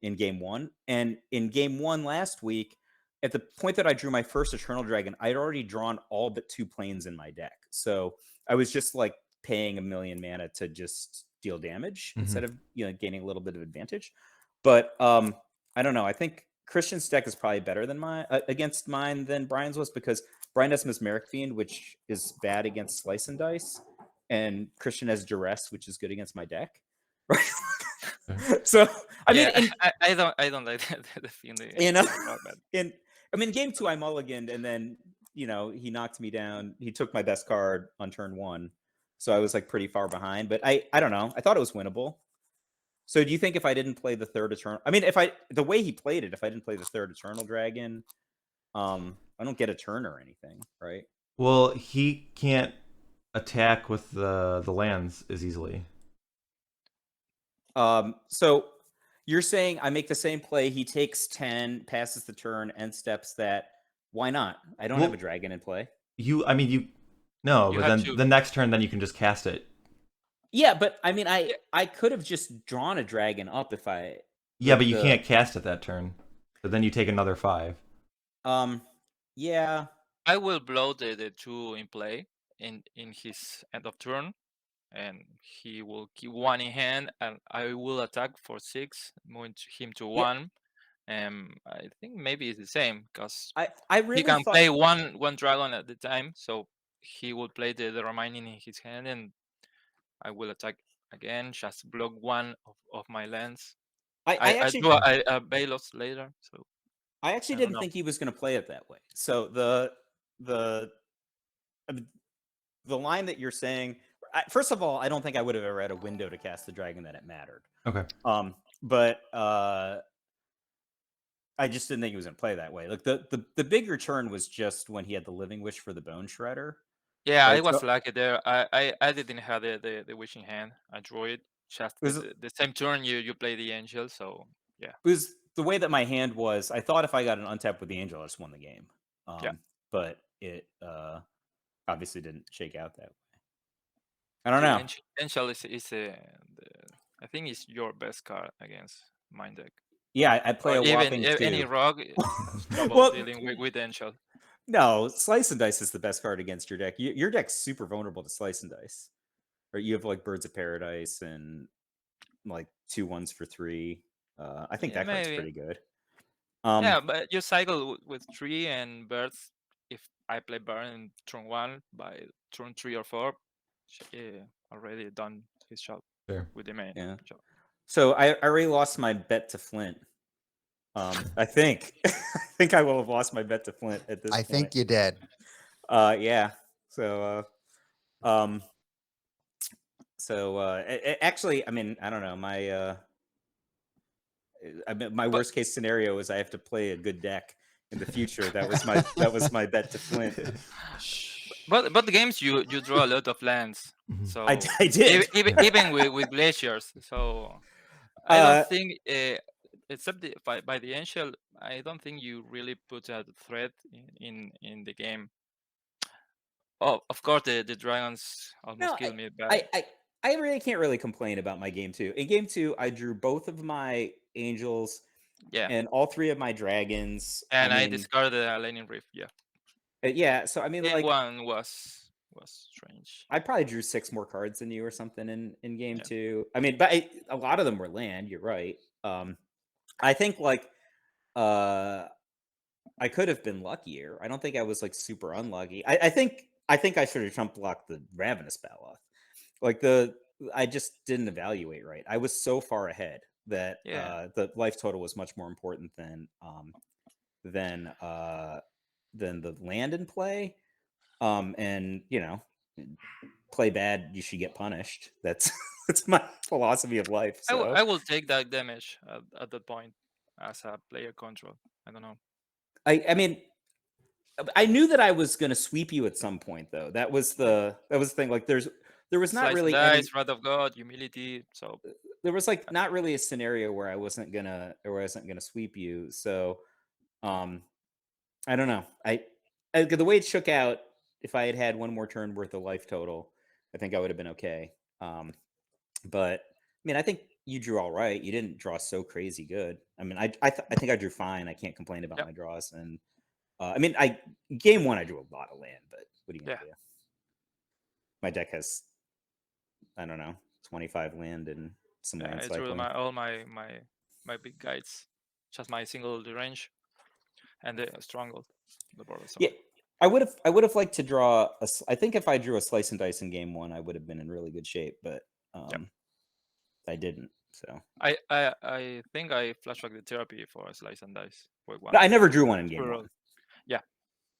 in game 1. And in game 1 last week, at the point that I drew my first Eternal Dragon, I'd already drawn all but 2 planes in my deck. So I was just like paying 1 million mana to just deal damage instead of gaining a little bit of advantage. But I don't know. I think Christian's deck is probably better than mine against mine than Brian's was, because Brian has Mesmeric Fiend, which is bad against Slice and Dice, and Christian has Duress, which is good against my deck. So I mean, I don't like the feeling. you know, in game 2 I mulliganed, and then he knocked me down. He took my best card on turn 1, so I was like pretty far behind. But I don't know. I thought it was winnable. So do you think if I didn't play the third Eternal, I mean, the way he played it, if I didn't play the third Eternal Dragon, I don't get a turn or anything, right? Well, he can't attack with the lands as easily. So you're saying I make the same play, he takes 10, passes the turn, end steps that. Why not? I don't have a dragon in play. But You have then to. the next turn, then you can just cast it. Yeah, but I mean, I could have just drawn a dragon up if I. Yeah, but you can't cast it that turn. But then you take another 5. Yeah. I will blow the 2 in play in his end of turn, and he will keep 1 in hand, and I will attack for 6, moving him to 1. I think maybe it's the same, because I really he can thought... play one dragon at the time, so he will play the remaining in his hand, and I will attack again, just block 1 of my lands. I I actually do a Balos later, so I actually I don't didn't know. think he was going to play it that way. So the line that you're saying, first of all, I don't think I would have ever had a window to cast the dragon that it mattered. Okay. But I just didn't think he was going to play that way. Like the bigger turn was just when he had the Living Wish for the Bone Shredder. Yeah, Right, I was so- lucky there. I didn't have the wishing hand. I drew it just the same turn you play the angel. So yeah, It was the way that my hand was. I thought if I got an untap with the angel, I just won the game. Yeah. But it obviously didn't shake out that way. I don't know. Angel is I think it's your best card against Mind Deck. Yeah, I play Or a even whopping 2. any rogue double Well, dealing with Angel. No, Slice and Dice is the best card against your deck. Your deck's super vulnerable to Slice and Dice. Right? You have like Birds of Paradise and like 2 1s for 3. I think that card's pretty good. Yeah, but you cycle with 3 and birds. If I play burn in turn 1, by turn 3 or 4, already done his job with the main job. So I already lost my bet to Flint. I think I will have lost my bet to Flint at this point. I think you did. Yeah. So actually, I mean, I don't know. My worst case scenario is I have to play a good deck in the future. That was my bet to Flint. But the games you draw a lot of lands, so I did even with glaciers. So I don't think, except by the angel, I don't think you really put a threat in the game. Oh, of course, the dragons almost killed me. But I really can't really complain about my game 2. In game 2, I drew both of my angels, and all 3 of my dragons, and I discarded a Lightning Rift. Yeah. So I mean, game like, 1 was strange. I probably drew 6 more cards than you or something in game 2. I mean, but a lot of them were land. You're right. I think like I could have been luckier. I don't think I was like super unlucky. I think I should have trump blocked the Ravenous Baloth. Like I just didn't evaluate right. I was so far ahead that the life total was much more important than the land in play. And play bad, you should get punished. That's my philosophy of life. So I will take that damage at that point as a player control. I don't know. I mean, I knew that I was going to sweep you at some point, though. That was the thing. Like, there was not really any Wrath of God, humility. So there was like not really a scenario where I wasn't gonna sweep you. So, I don't know. The way it shook out, if I had had one more turn worth of life total, I think I would have been okay. But I mean, I think you drew all right. You didn't draw so crazy good. I mean, I think I drew fine. I can't complain about my draws. And I mean, game 1 I drew a lot of land, but what are you gonna do? My deck has, I don't know, 25 land and some land I cycling. drew all my big guides. just my single range and the stronghold. The board. So. Yeah, I would have liked to draw I think if I drew a slice and dice in game 1, I would have been in really good shape, but I didn't. So I think I flashback the therapy for a slice and dice. I never drew one in game 1. Yeah.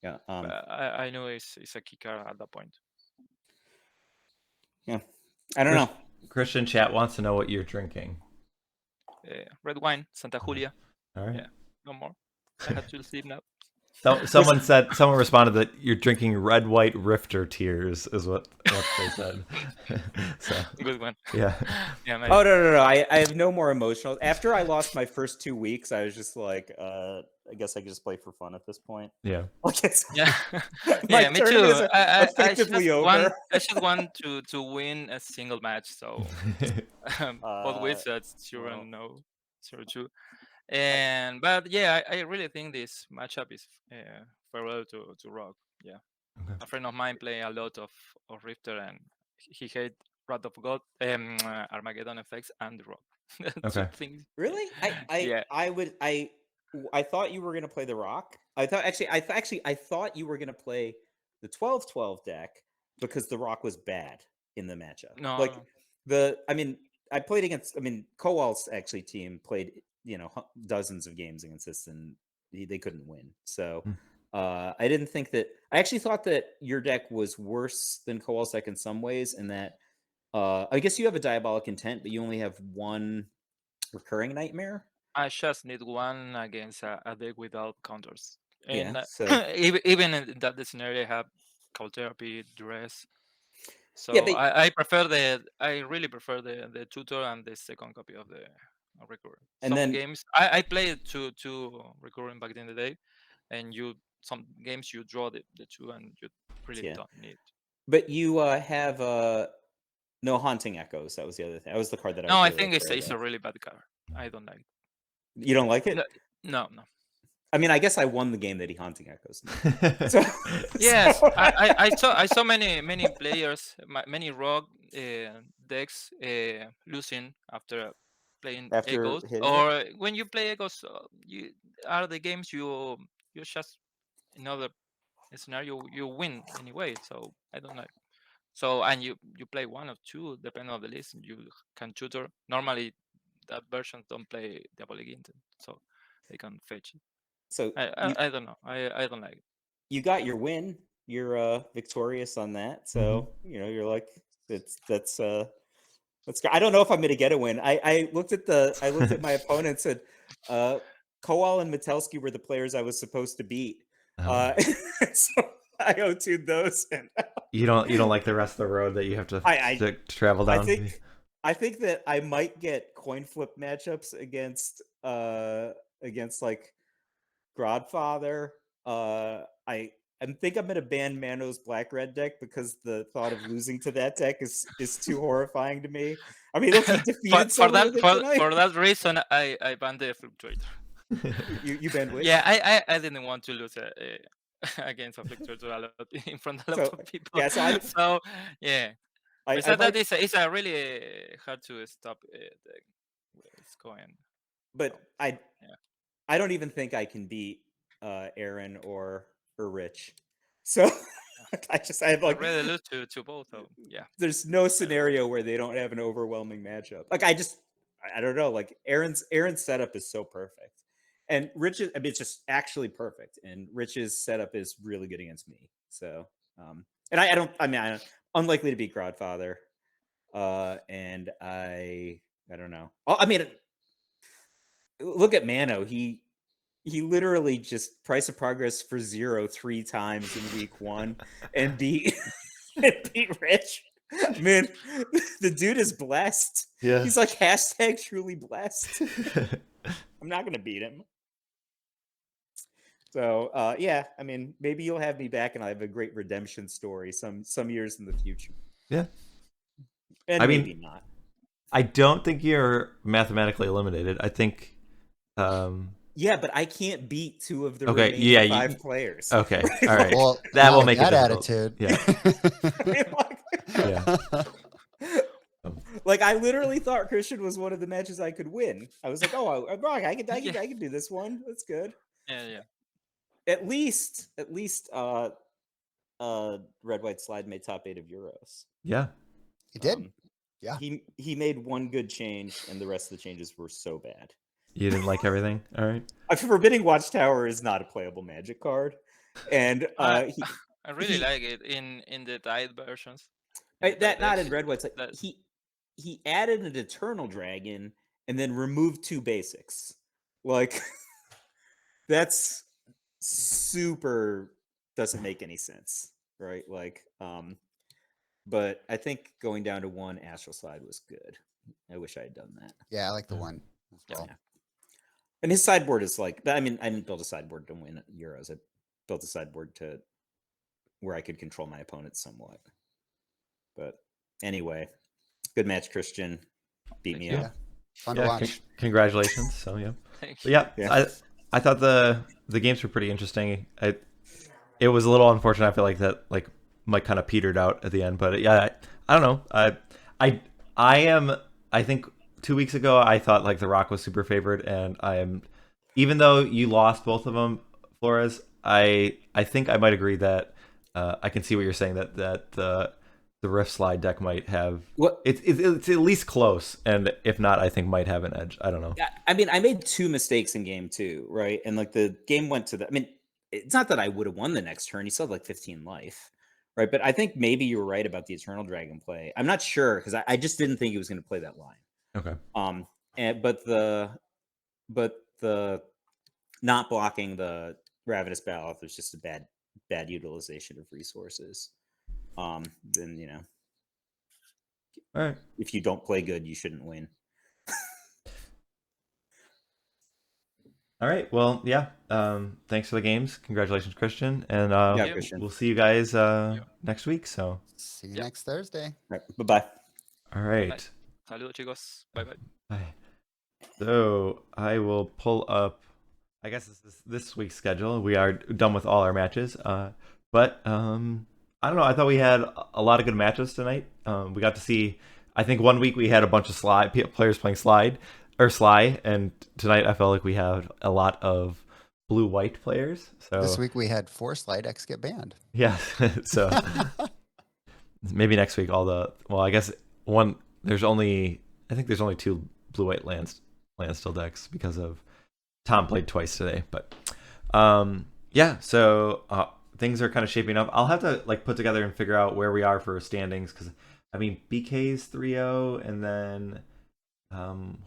Yeah. I know it's a key card at that point. Yeah. I don't know. Christian chat wants to know what you're drinking. Red wine, Santa Julia. All right. Yeah. No more. I had to sleep now. Someone responded that you're drinking red, white Rifter tears is what they said. So good one. Yeah. Yeah. Maybe. Oh no! I have no more emotional. After I lost my first 2 weeks, I was just like, I guess I could just play for fun at this point. Yeah. Yeah. Yeah. Me too. I just want to win a single match. So both wizards, sure, no, sure too. But yeah, I really think this matchup is farewell to Rock. Yeah, okay. A friend of mine play a lot of Rifter, and he hate Wrath of God, Armageddon effects, and Rock. Okay. Really? I thought you were gonna play the Rock. I thought you were gonna play the 12-12 deck because the Rock was bad in the matchup. No, I played against. Kowal's actually team played dozens of games against this, and they couldn't win. So I didn't think that. I actually thought that your deck was worse than Kowal's deck in some ways, in that I guess you have a Diabolic Intent, but you only have one recurring Nightmare. I just need one against a deck without counters. And yeah, so even in that scenario, I have Cold Therapy, Duress. So yeah, I really prefer the tutor and the second copy of the recurring. And then games I played two recurring back in the day, and some games you draw the two and you really don't need. But you have no Haunting Echoes. That was the other thing. That was the card that I think it's a really bad card. I don't like it. You don't like it? No. I mean, I guess I won the game that he Haunting Echoes. Yes, I saw many players, many Rogue decks losing after playing Echoes, or when you play Echoes, you are the games you just another scenario you win anyway. So I don't like. So and you play one or two depending on the list. You can tutor. Normally, that versions don't play Diabolic Intent, so they can fetch it. So I don't know. I don't like it. You got your win. You're victorious on that. So you're like that's I don't know if I'm gonna get a win. I looked at my opponents and Kowal and Metelsky were the players I was supposed to beat. So I O2'd those. And you don't like the rest of the road that you have to travel down. I think that I might get coin flip matchups against like Godfather. I think I'm gonna ban Mano's black red deck because the thought of losing to that deck is too horrifying to me. I mean, look, he defeated for that reason, I banned the Fluctuator. You banned which? Yeah, I didn't want to lose against a Fluctuator a lot in front of a lot of people. Yeah, so yeah. It's a really hard to stop deck. It's going. But I don't even think I can beat Aaron or Rich. So I have like really lose to both. So yeah. There's no scenario where they don't have an overwhelming matchup. Like I don't know. Like Aaron's setup is so perfect, and Rich's it's just actually perfect. And Rich's setup is really good against me. So and I'm unlikely to beat Godfather. And I don't know. I mean, look at Mano. He literally just Price of Progress for 0 3 times in week 1 and beat Rich. Man, the dude is blessed. Yeah. He's like #truly blessed. I'm not gonna beat him. So yeah, I mean, maybe you'll have me back and I have a great redemption story some years in the future. Yeah. And maybe not. I don't think you're mathematically eliminated. I think yeah, but I can't beat 2 of the remaining 5 players. Okay. All right. Well, that will make that it attitude. Yeah. Like I literally thought Cristian was one of the matches I could win. I was like, oh, I could do this one. That's good. Yeah. At least, Red White Slide made top 8 of Euros. Yeah. He did. Yeah. He made one good change, and the rest of the changes were so bad. You didn't like everything? All right. Forbidding Watchtower is not a playable Magic card, and I really like it in the Tide versions. Not in Red White. Like he added an Eternal Dragon and then removed 2 basics. Like that's super doesn't make any sense, right? Like, but I think going down to 1 Astral Slide was good. I wish I had done that. Yeah, I like the 1 as well. Yeah. And his sideboard is like, I mean, I didn't build a sideboard to win Euros. I built a sideboard to where I could control my opponent somewhat. But anyway, good match, Cristian. Beat me up. Fun to watch. Congratulations. So yeah. Thank But you. yeah. I thought the games were pretty interesting. It was a little unfortunate. I feel like that Mike kind of petered out at the end, but yeah, I don't know. I think 2 weeks ago I thought like the Rock was super favored, and even though you lost both of them, Flores, I think I might agree that I can see what you're saying, that the Rift Slide deck might have it's at least close, and if not, I think might have an edge. I don't know. Yeah, I mean, I made 2 mistakes in game 2, right? And like the game went to the. I mean, it's not that I would have won the next turn. He still had like 15 life, right? But I think maybe you were right about the Eternal Dragon play. I'm not sure because I just didn't think he was going to play that line. Okay. But the not blocking the Ravenous Baloth was just a bad utilization of resources. Then All right. if you don't play good, you shouldn't win. All right. Well, yeah. Thanks for the games. Congratulations, Cristian, and Cristian. we'll see you guys next week. So See you next Thursday. Right, bye. all right. Saludos, chicos. Bye. Bye. So I will pull up. I guess this week's schedule. We are done with all our matches. But I don't know. I thought we had a lot of good matches tonight. We got to see. I think 1 week we had a bunch of players playing Sly, and tonight I felt like we had a lot of blue-white players. So This week we had 4 Sly decks get banned. yeah. So maybe next week I guess there's only 2 blue-white landstill decks because of Tom played twice today. But yeah, so things are kind of shaping up. I'll have to put together and figure out where we are for standings, because I mean BK's 3-0, and then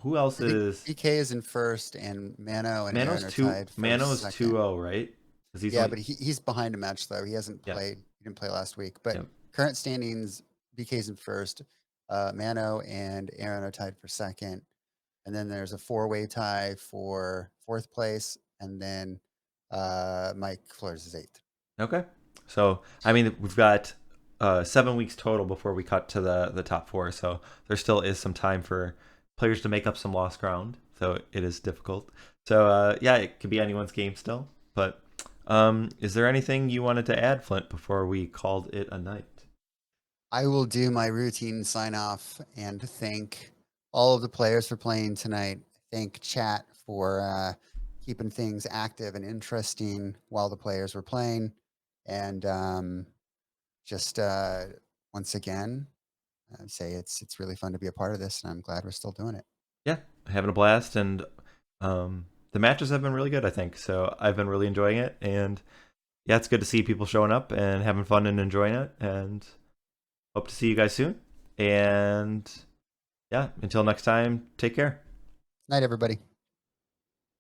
who else is? BK is in first, and Mano and Aaron are tied for Mano's second. 2-0, right? But he's behind a match though. He hasn't played. He didn't play last week. But current standings: BK's in first, Mano and Aaron are tied for second, and then there's a 4-way tie for 4th place, and then Mike Flores is 8th. Okay, so I mean we've got 7 weeks total before we cut to the top 4, so there still is some time for players to make up some lost ground. So it is difficult. So yeah, it could be anyone's game still. But is there anything you wanted to add, Flint, before we called it a night? I will do my routine sign off and thank all of the players for playing tonight. Thank chat for keeping things active and interesting while the players were playing. And just once again, I'd say it's really fun to be a part of this, and I'm glad we're still doing it. Yeah, having a blast, and the matches have been really good, I think. So I've been really enjoying it, and yeah, it's good to see people showing up and having fun and enjoying it, and hope to see you guys soon. And yeah, until next time, take care. Night, everybody.